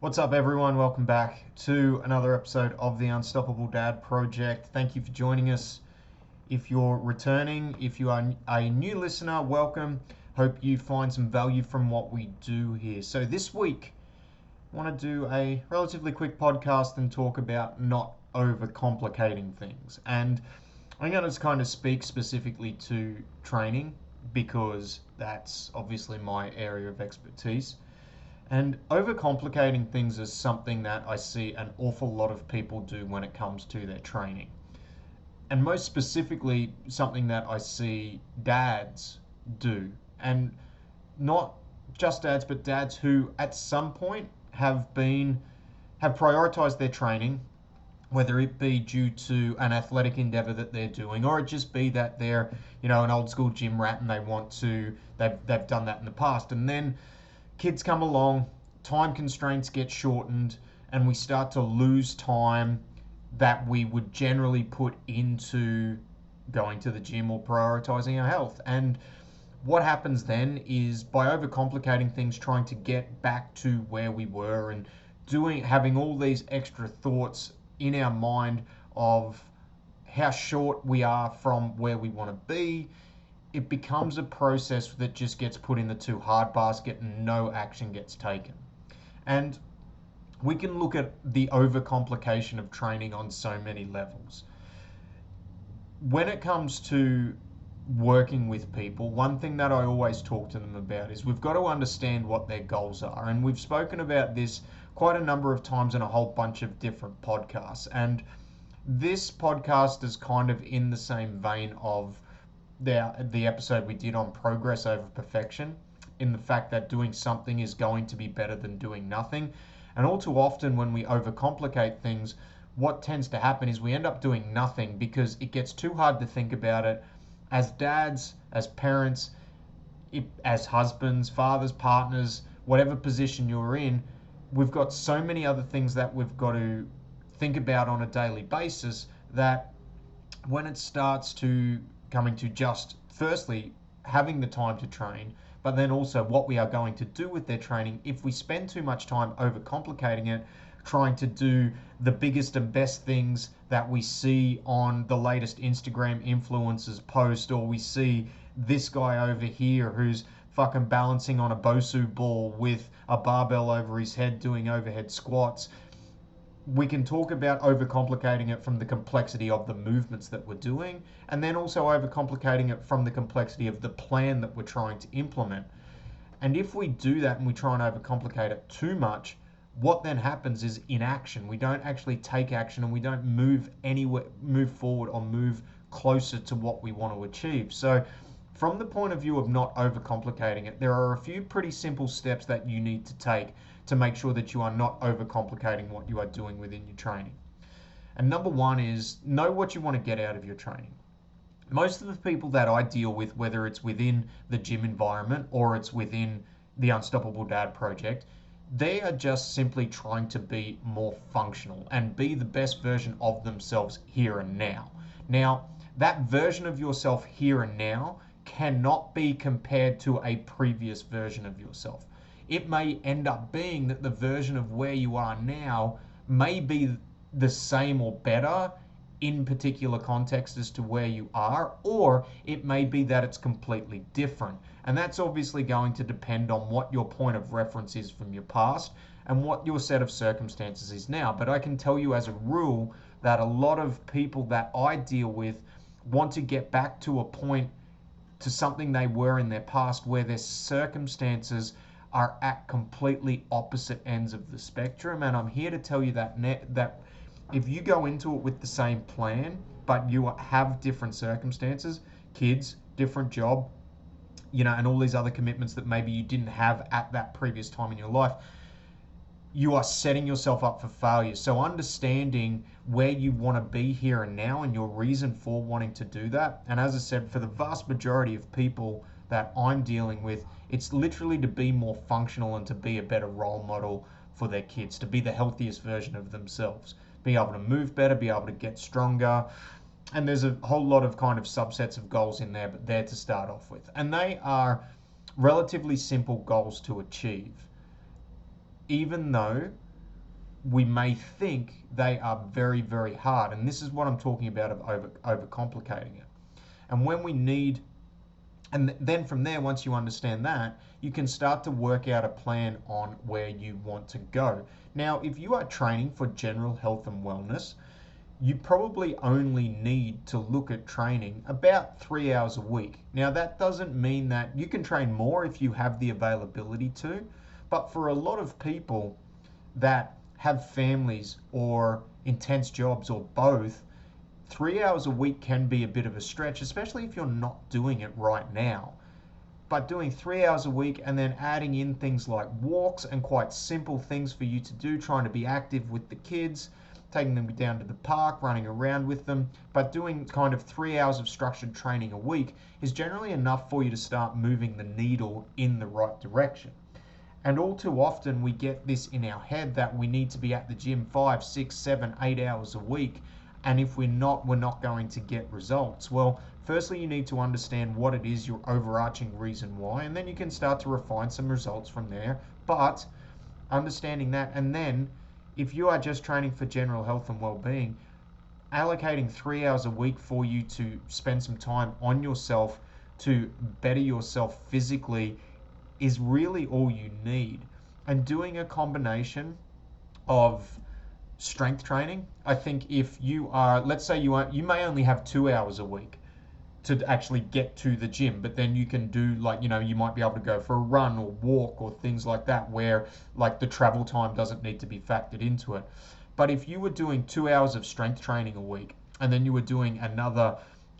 What's up, everyone? Welcome back to another episode of the Unstoppable Dad Project. Thank you for joining us. If you're returning, if you are a new listener, welcome. Hope you find some value from what we do here. So, this week, I want to do a relatively quick podcast and talk about not overcomplicating things. And I'm going to kind of speak specifically to training because that's obviously my area of expertise. And overcomplicating things is something that I see an awful lot of people do when it comes to their training. And most specifically, something that I see dads do. And not just dads, but dads who at some point have prioritized their training, whether it be due to an athletic endeavor that they're doing, or it just be that they're, an old school gym rat and they've done that in the past. And then kids come along, time constraints get shortened, and we start to lose time that we would generally put into going to the gym or prioritizing our health. And what happens then is, by overcomplicating things, trying to get back to where we were and having all these extra thoughts in our mind of how short we are from where we want to be, it becomes a process that just gets put in the too hard basket and no action gets taken. And we can look at the overcomplication of training on so many levels. When it comes to working with people, one thing that I always talk to them about is we've got to understand what their goals are. And we've spoken about this quite a number of times in a whole bunch of different podcasts. And this podcast is kind of in the same vein of the episode we did on progress over perfection, in the fact that doing something is going to be better than doing nothing. And all too often when we overcomplicate things, what tends to happen is we end up doing nothing because it gets too hard to think about it. As dads, as parents, as husbands, fathers, partners, whatever position you're in, we've got so many other things that we've got to think about on a daily basis that when it starts to coming to just firstly having the time to train, but then also what we are going to do with their training, if we spend too much time overcomplicating it, trying to do the biggest and best things that we see on the latest Instagram influencers post, or we see this guy over here who's fucking balancing on a Bosu ball with a barbell over his head doing overhead squats. We can talk about overcomplicating it from the complexity of the movements that we're doing, and then also overcomplicating it from the complexity of the plan that we're trying to implement. And if we do that and we try and overcomplicate it too much, what then happens is inaction. We don't actually take action and we don't move forward or move closer to what we want to achieve. So from the point of view of not overcomplicating it, there are a few pretty simple steps that you need to take to make sure that you are not overcomplicating what you are doing within your training. And number one is know what you want to get out of your training. Most of the people that I deal with, whether it's within the gym environment or it's within the Unstoppable Dad Project, they are just simply trying to be more functional and be the best version of themselves here and now. Now, that version of yourself here and now cannot be compared to a previous version of yourself. It may end up being that the version of where you are now may be the same or better in particular context as to where you are, or it may be that it's completely different. And that's obviously going to depend on what your point of reference is from your past and what your set of circumstances is now. But I can tell you as a rule that a lot of people that I deal with want to get back to a point, to something they were in their past where their circumstances are at completely opposite ends of the spectrum. And I'm here to tell you that if you go into it with the same plan, but you have different circumstances, kids, different job, and all these other commitments that maybe you didn't have at that previous time in your life, you are setting yourself up for failure. So understanding where you want to be here and now and your reason for wanting to do that. And as I said, for the vast majority of people that I'm dealing with, it's literally to be more functional and to be a better role model for their kids, to be the healthiest version of themselves, be able to move better, be able to get stronger. And there's a whole lot of kind of subsets of goals in there, but they're to start off with. And they are relatively simple goals to achieve, even though we may think they are very, very hard. And this is what I'm talking about of overcomplicating it. And when we need, and then from there, once you understand that, you can start to work out a plan on where you want to go. Now, if you are training for general health and wellness, you probably only need to look at training about 3 hours a week. Now, that doesn't mean that you can train more if you have the availability to, but for a lot of people that have families or intense jobs or both, 3 hours a week can be a bit of a stretch, especially if you're not doing it right now. But doing 3 hours a week and then adding in things like walks and quite simple things for you to do, trying to be active with the kids, taking them down to the park, running around with them, but doing kind of 3 hours of structured training a week is generally enough for you to start moving the needle in the right direction. And all too often we get this in our head that we need to be at the gym 5, 6, 7, 8 hours a week. And if we're not going to get results. Well, firstly, you need to understand what it is, your overarching reason why, and then you can start to refine some results from there. But understanding that, and then if you are just training for general health and well-being, allocating 3 hours a week for you to spend some time on yourself to better yourself physically is really all you need. And doing a combination of strength training, I think if you are, let's say you may only have 2 hours a week to actually get to the gym, but then you can do, like, you might be able to go for a run or walk or things like that, where like the travel time doesn't need to be factored into it. But if you were doing 2 hours of strength training a week and then you were doing another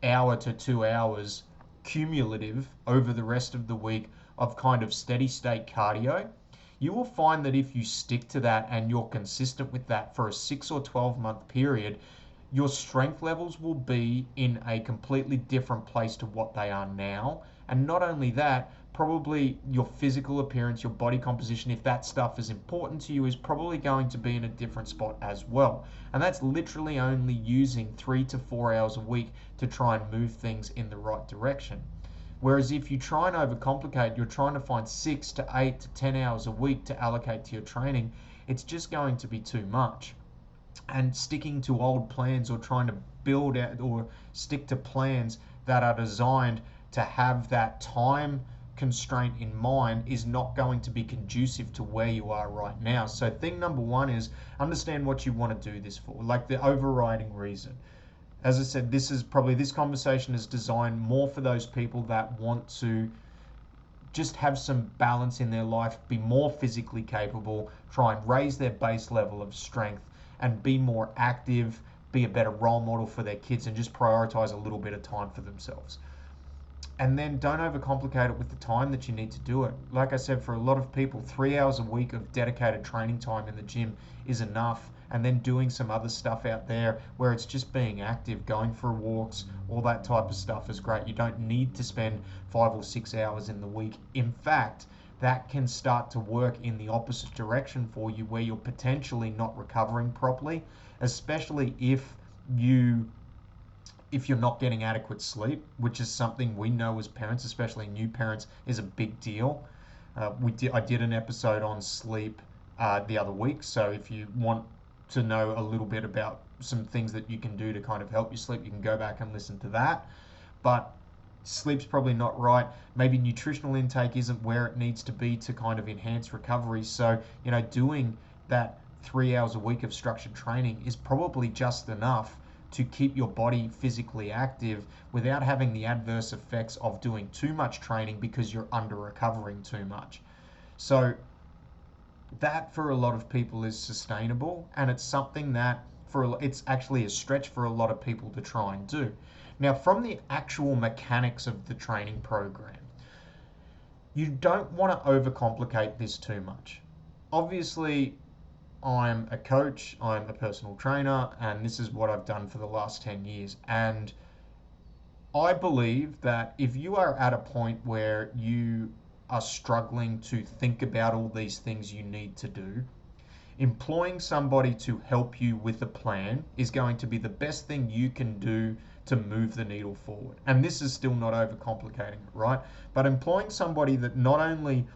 hour to 2 hours cumulative over the rest of the week of kind of steady state cardio, you will find that if you stick to that and you're consistent with that for a 6 or 12-month period, your strength levels will be in a completely different place to what they are now. And not only that, probably your physical appearance, your body composition, if that stuff is important to you, is probably going to be in a different spot as well. And that's literally only using 3 to 4 hours a week to try and move things in the right direction. Whereas if you try and overcomplicate, you're trying to find 6 to 8 to 10 hours a week to allocate to your training, it's just going to be too much. And sticking to old plans or trying to build out or stick to plans that are designed to have that time constraint in mind is not going to be conducive to where you are right now. So thing number one is understand what you want to do this for, like the overriding reason. As I said, this conversation is designed more for those people that want to just have some balance in their life, be more physically capable, try and raise their base level of strength, and be more active, be a better role model for their kids, and just prioritize a little bit of time for themselves. And then don't overcomplicate it with the time that you need to do it. Like I said, for a lot of people, 3 hours a week of dedicated training time in the gym is enough. And then doing some other stuff out there where it's just being active, going for walks, all that type of stuff is great. You don't need to spend 5 or 6 hours in the week. In fact, that can start to work in the opposite direction for you, where you're potentially not recovering properly, especially if you're not getting adequate sleep, which is something we know as parents, especially new parents, is a big deal. I did an episode on sleep the other week, so if you want to know a little bit about some things that you can do to kind of help you sleep, you can go back and listen to that. But sleep's probably not right. Maybe nutritional intake isn't where it needs to be to kind of enhance recovery. So, doing that 3 hours a week of structured training is probably just enough to keep your body physically active without having the adverse effects of doing too much training because you're under recovering too much. So that for a lot of people is sustainable, and it's something that it's actually a stretch for a lot of people to try and do. Now, from the actual mechanics of the training program, you don't want to overcomplicate this too much. Obviously, I'm a coach, I'm a personal trainer, and this is what I've done for the last 10 years. And I believe that if you are at a point where you are struggling to think about all these things you need to do, employing somebody to help you with a plan is going to be the best thing you can do to move the needle forward. And this is still not overcomplicating it, right? But employing somebody that not only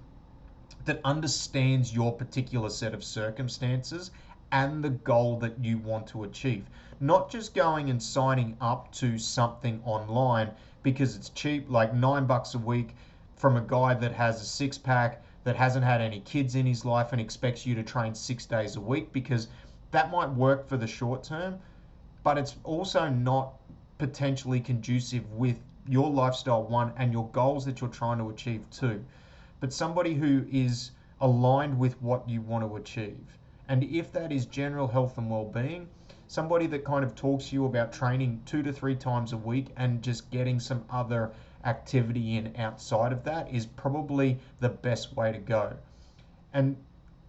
that understands your particular set of circumstances and the goal that you want to achieve. Not just going and signing up to something online because it's cheap, like $9 a week from a guy that has a six pack, that hasn't had any kids in his life and expects you to train 6 days a week, because that might work for the short term, but it's also not potentially conducive with your lifestyle, one, and your goals that you're trying to achieve, two. But somebody who is aligned with what you want to achieve. And if that is general health and well-being, somebody that kind of talks to you about training 2 to 3 times a week and just getting some other activity in outside of that is probably the best way to go. And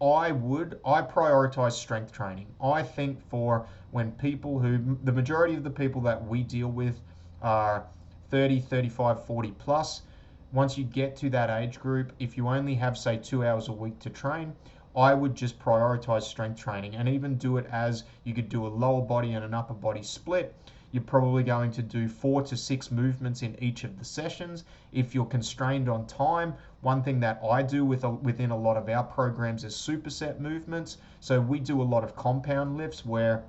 I prioritize strength training. I think for when people who, the majority of the people that we deal with are 30, 35, 40 plus. Once you get to that age group, if you only have, say, 2 hours a week to train, I would just prioritize strength training and even do it as you could do a lower body and an upper body split. You're probably going to do 4 to 6 movements in each of the sessions. If you're constrained on time, one thing that I do within a lot of our programs is superset movements. So we do a lot of compound lifts where,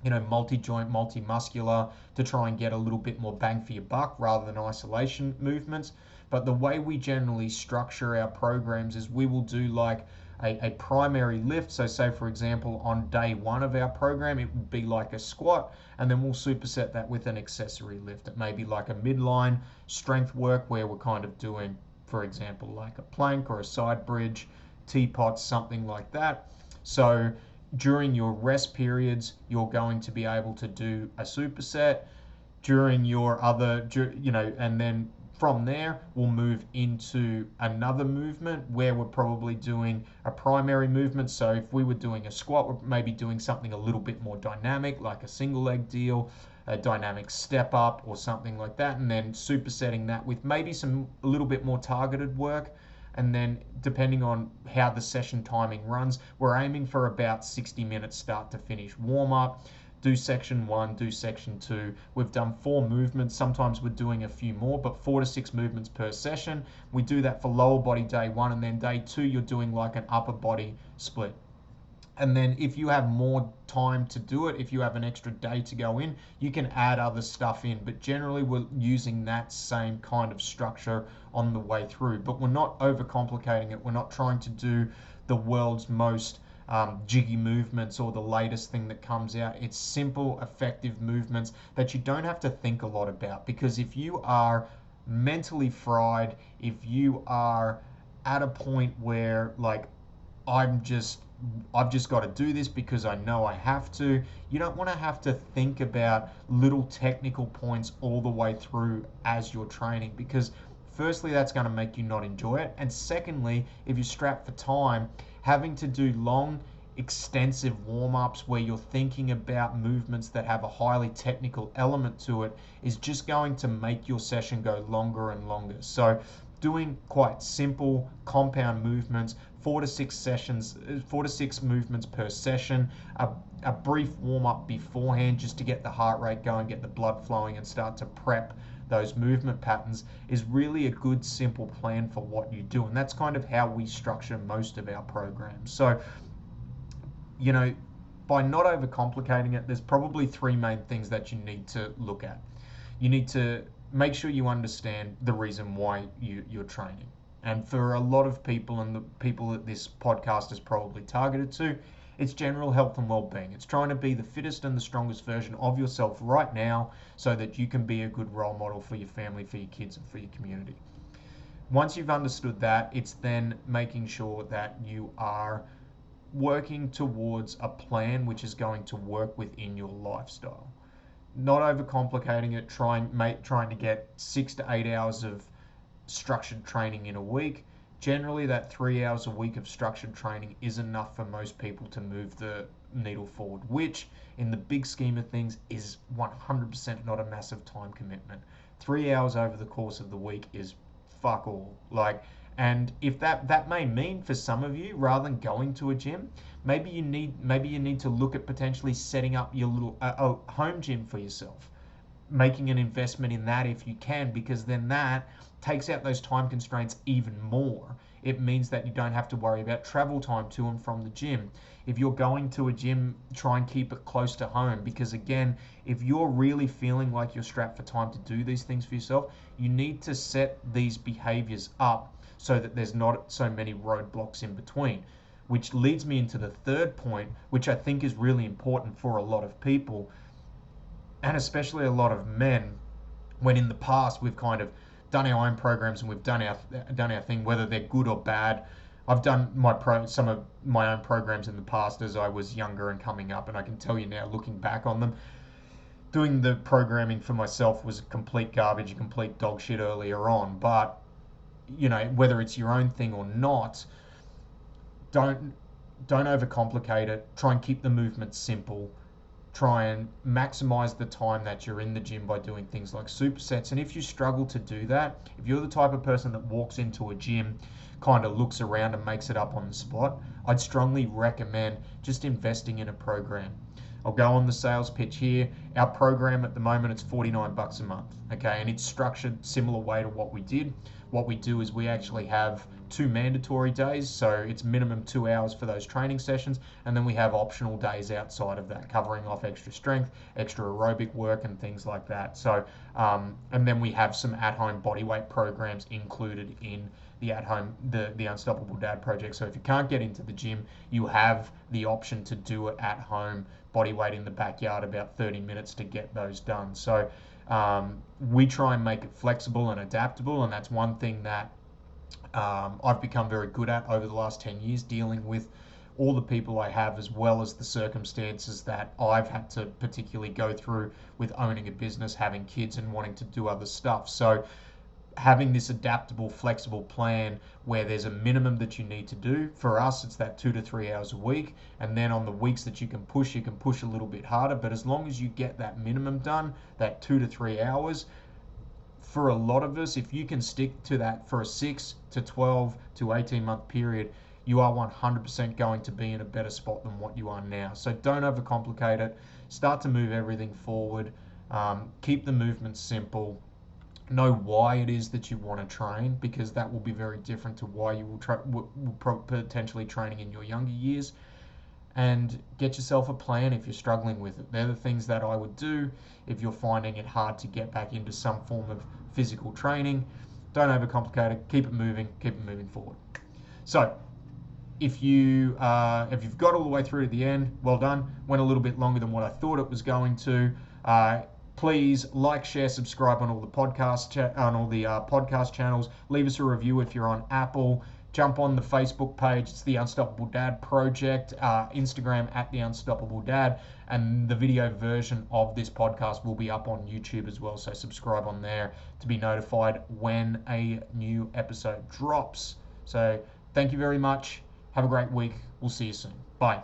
multi-joint, multi-muscular, to try and get a little bit more bang for your buck rather than isolation movements. But the way we generally structure our programs is we will do like a primary lift. So say, for example, on day one of our program, it would be like a squat, and then we'll superset that with an accessory lift. It may be like a midline strength work where we're kind of doing, for example, like a plank or a side bridge, teapot, something like that. So during your rest periods, you're going to be able to do a superset during your other, and then from there, we'll move into another movement where we're probably doing a primary movement. So if we were doing a squat, we're maybe doing something a little bit more dynamic, like a single leg deal, a dynamic step up or something like that, and then supersetting that with maybe a little bit more targeted work. And then depending on how the session timing runs, we're aiming for about 60 minutes start to finish warm up. Do section 1, do section 2. We've done 4 movements. Sometimes we're doing a few more, but 4 to 6 movements per session. We do that for lower body day 1, and then day 2 you're doing like an upper body split. And then if you have more time to do it, if you have an extra day to go in, you can add other stuff in. But generally we're using that same kind of structure on the way through. But we're not overcomplicating it. We're not trying to do the world's most jiggy movements or the latest thing that comes out. It's simple, effective movements that you don't have to think a lot about, because if you are mentally fried, if you are at a point where like I've just got to do this because I know I have to, you don't want to have to think about little technical points all the way through as you're training, because firstly, that's going to make you not enjoy it. And secondly, if you're strapped for time, having to do long, extensive warm-ups where you're thinking about movements that have a highly technical element to it is just going to make your session go longer and longer. So doing quite simple compound movements, 4 to 6 sessions, 4 to 6 movements per session, a brief warm-up beforehand just to get the heart rate going, get the blood flowing, and start to prep those movement patterns is really a good simple plan for what you do. And that's kind of how we structure most of our programs. So, by not overcomplicating it, there's probably 3 main things that you need to look at. You need to make sure you understand the reason why you're training. And for a lot of people, and the people that this podcast is probably targeted to, it's general health and well-being. It's trying to be the fittest and the strongest version of yourself right now so that you can be a good role model for your family, for your kids, and for your community. Once you've understood that, it's then making sure that you are working towards a plan which is going to work within your lifestyle. Not overcomplicating it, trying to get 6 to 8 hours of structured training in a week. Generally, that 3 hours a week of structured training is enough for most people to move the needle forward, which in the big scheme of things is 100% not a massive time commitment. 3 hours over the course of the week is fuck all. And if that may mean for some of you, rather than going to a gym, maybe you need to look at potentially setting up your little a home gym for yourself, making an investment in that if you can, because then that takes out those time constraints even more. It means that you don't have to worry about travel time to and from the gym. If you're going to a gym, try and keep it close to home, because again, if you're really feeling like you're strapped for time to do these things for yourself, you need to set these behaviors up so that there's not so many roadblocks in between. Which leads me into the third point, which I think is really important for a lot of people, and especially a lot of men, when in the past we've kind of done our own programs and we've done our thing, whether they're good or bad. I've done some of my own programs in the past as I was younger and coming up, and I can tell you now, looking back on them, doing the programming for myself was complete garbage, complete dog shit earlier on. But whether it's your own thing or not, don't overcomplicate it. Try and keep the movement simple. Try and maximize the time that you're in the gym by doing things like supersets. And if you struggle to do that, if you're the type of person that walks into a gym, kind of looks around and makes it up on the spot, I'd strongly recommend just investing in a program. I'll go on the sales pitch here. Our program at the moment, it's $49 a month, okay? And it's structured similar way to what we did. What we do is we actually have 2 mandatory days, so it's minimum 2 hours for those training sessions, and then we have optional days outside of that, covering off extra strength, extra aerobic work, and things like that. So, and then we have some at-home bodyweight programs included in the at-home, the Unstoppable Dad project. So if you can't get into the gym, you have the option to do it at home, bodyweight in the backyard, about 30 minutes to get those done. So we try and make it flexible and adaptable, and that's one thing that I've become very good at over the last 10 years, dealing with all the people I have, as well as the circumstances that I've had to particularly go through with owning a business, having kids, and wanting to do other stuff. So having this adaptable, flexible plan where there's a minimum that you need to do. For us, it's that 2 to 3 hours a week. And then on the weeks that you can push a little bit harder. But as long as you get that minimum done, that 2 to 3 hours, for a lot of us, if you can stick to that for a 6 to 12 to 18 month period, you are 100% going to be in a better spot than what you are now. So don't overcomplicate it. Start to move everything forward. Keep the movement simple. Know why it is that you want to train, because that will be very different to why you will potentially training in your younger years. And get yourself a plan if you're struggling with it. They're the things that I would do if you're finding it hard to get back into some form of physical training. Don't overcomplicate it. Keep it moving forward. So if you've got all the way through to the end, well done. Went a little bit longer than what I thought it was going to. Please like, share, subscribe on all the podcast channels. Leave us a review if you're on Apple. Jump on the Facebook page. It's the Unstoppable Dad Project. Instagram at the Unstoppable Dad, and the video version of this podcast will be up on YouTube as well. So subscribe on there to be notified when a new episode drops. So thank you very much. Have a great week. We'll see you soon. Bye.